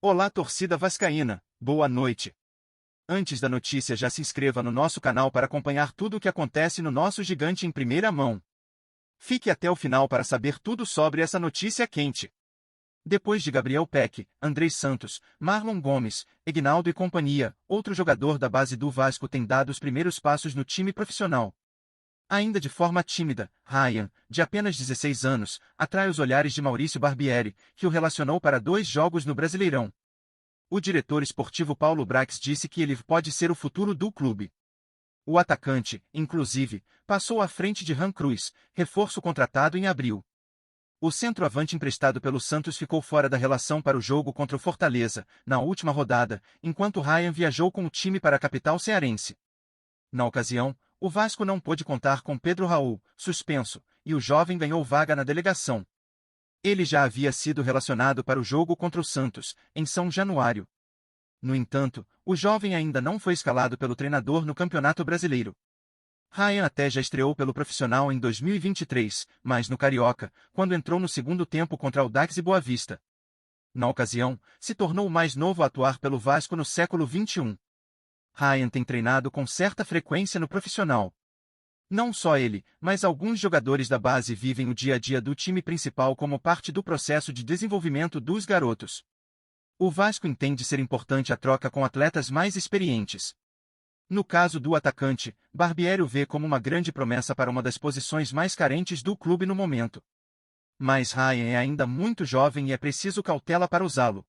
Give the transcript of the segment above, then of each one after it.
Olá, torcida vascaína, boa noite. Antes da notícia, já se inscreva no nosso canal para acompanhar tudo o que acontece no nosso gigante em primeira mão. Fique até o final para saber tudo sobre essa notícia quente. Depois de Gabriel Peck, Andrei Santos, Marlon Gomes, Egnaldo e companhia, outro jogador da base do Vasco tem dado os primeiros passos no time profissional. Ainda de forma tímida, Ryan, de apenas 16 anos, atrai os olhares de Maurício Barbieri, que o relacionou para 2 jogos no Brasileirão. O diretor esportivo Paulo Brax disse que ele pode ser o futuro do clube. O atacante, inclusive, passou à frente de Ran Cruz, reforço contratado em abril. O centroavante emprestado pelo Santos ficou fora da relação para o jogo contra o Fortaleza, na última rodada, enquanto Ryan viajou com o time para a capital cearense. Na ocasião, o Vasco não pôde contar com Pedro Raul, suspenso, e o jovem ganhou vaga na delegação. Ele já havia sido relacionado para o jogo contra o Santos, em São Januário. No entanto, o jovem ainda não foi escalado pelo treinador no Campeonato Brasileiro. Ryan até já estreou pelo profissional em 2023, mas no Carioca, quando entrou no segundo tempo contra o Audax e Boa Vista. Na ocasião, se tornou o mais novo a atuar pelo Vasco no século XXI. Ryan tem treinado com certa frequência no profissional. Não só ele, mas alguns jogadores da base vivem o dia a dia do time principal como parte do processo de desenvolvimento dos garotos. O Vasco entende ser importante a troca com atletas mais experientes. No caso do atacante, Barbieri o vê como uma grande promessa para uma das posições mais carentes do clube no momento. Mas Ryan é ainda muito jovem e é preciso cautela para usá-lo.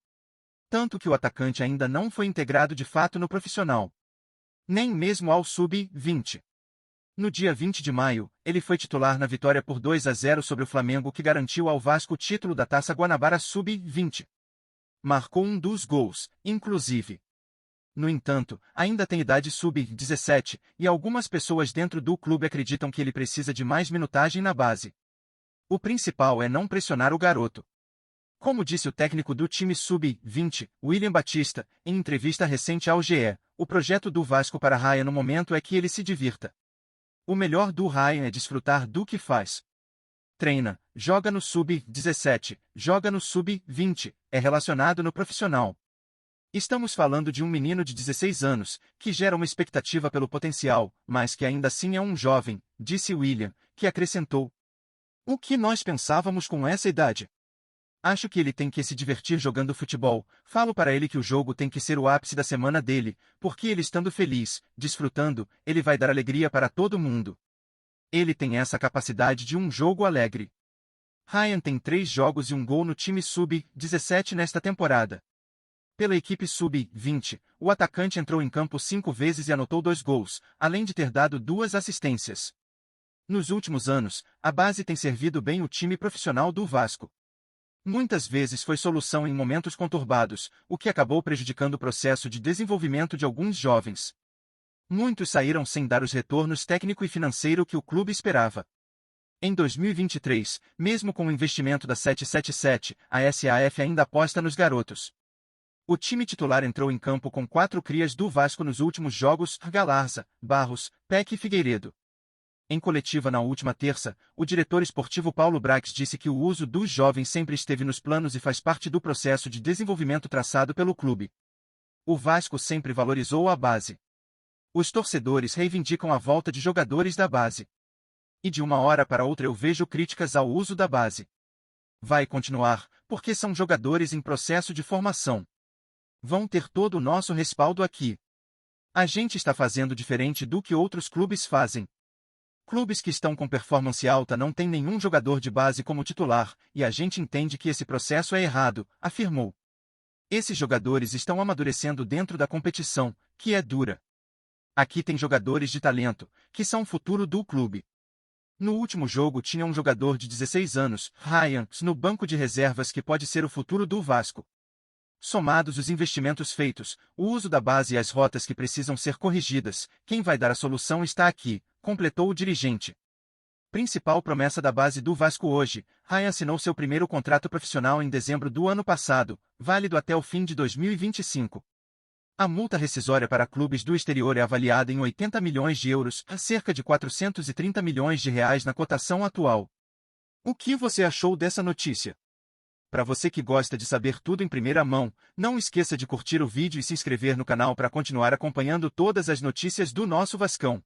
Tanto que o atacante ainda não foi integrado de fato no profissional. Nem mesmo ao sub-20. No dia 20 de maio, ele foi titular na vitória por 2-0 sobre o Flamengo que garantiu ao Vasco o título da Taça Guanabara Sub-20. Marcou um dos gols, inclusive. No entanto, ainda tem idade sub-17, e algumas pessoas dentro do clube acreditam que ele precisa de mais minutagem na base. O principal é não pressionar o garoto. Como disse o técnico do time sub-20, William Batista, em entrevista recente ao GE, o projeto do Vasco para Ryan no momento é que ele se divirta. O melhor do Ryan é desfrutar do que faz. Treina, joga no sub-17, joga no sub-20, é relacionado no profissional. Estamos falando de um menino de 16 anos, que gera uma expectativa pelo potencial, mas que ainda assim é um jovem, disse William, que acrescentou. O que nós pensávamos com essa idade? Acho que ele tem que se divertir jogando futebol, falo para ele que o jogo tem que ser o ápice da semana dele, porque ele estando feliz, desfrutando, ele vai dar alegria para todo mundo. Ele tem essa capacidade de um jogo alegre. Ryan tem 3 jogos e um gol no time sub-17 nesta temporada. Pela equipe sub-20, o atacante entrou em campo 5 vezes e anotou 2 gols, além de ter dado 2 assistências. Nos últimos anos, a base tem servido bem o time profissional do Vasco. Muitas vezes foi solução em momentos conturbados, o que acabou prejudicando o processo de desenvolvimento de alguns jovens. Muitos saíram sem dar os retornos técnico e financeiro que o clube esperava. Em 2023, mesmo com o investimento da 777, a SAF ainda aposta nos garotos. O time titular entrou em campo com 4 crias do Vasco nos últimos jogos: Galarza, Barros, Peck e Figueiredo. Em coletiva na última terça, o diretor esportivo Paulo Brax disse que o uso dos jovens sempre esteve nos planos e faz parte do processo de desenvolvimento traçado pelo clube. O Vasco sempre valorizou a base. Os torcedores reivindicam a volta de jogadores da base. E de uma hora para outra eu vejo críticas ao uso da base. Vai continuar, porque são jogadores em processo de formação. Vão ter todo o nosso respaldo aqui. A gente está fazendo diferente do que outros clubes fazem. Clubes que estão com performance alta não têm nenhum jogador de base como titular, e a gente entende que esse processo é errado, afirmou. Esses jogadores estão amadurecendo dentro da competição, que é dura. Aqui tem jogadores de talento, que são o futuro do clube. No último jogo tinha um jogador de 16 anos, Ryan, no banco de reservas que pode ser o futuro do Vasco. Somados os investimentos feitos, o uso da base e as rotas que precisam ser corrigidas, quem vai dar a solução está aqui, completou o dirigente. Principal promessa da base do Vasco hoje, Ryan assinou seu primeiro contrato profissional em dezembro do ano passado, válido até o fim de 2025. A multa rescisória para clubes do exterior é avaliada em 80 milhões de euros, a cerca de 430 milhões de reais na cotação atual. O que você achou dessa notícia? Para você que gosta de saber tudo em primeira mão, não esqueça de curtir o vídeo e se inscrever no canal para continuar acompanhando todas as notícias do nosso Vascão.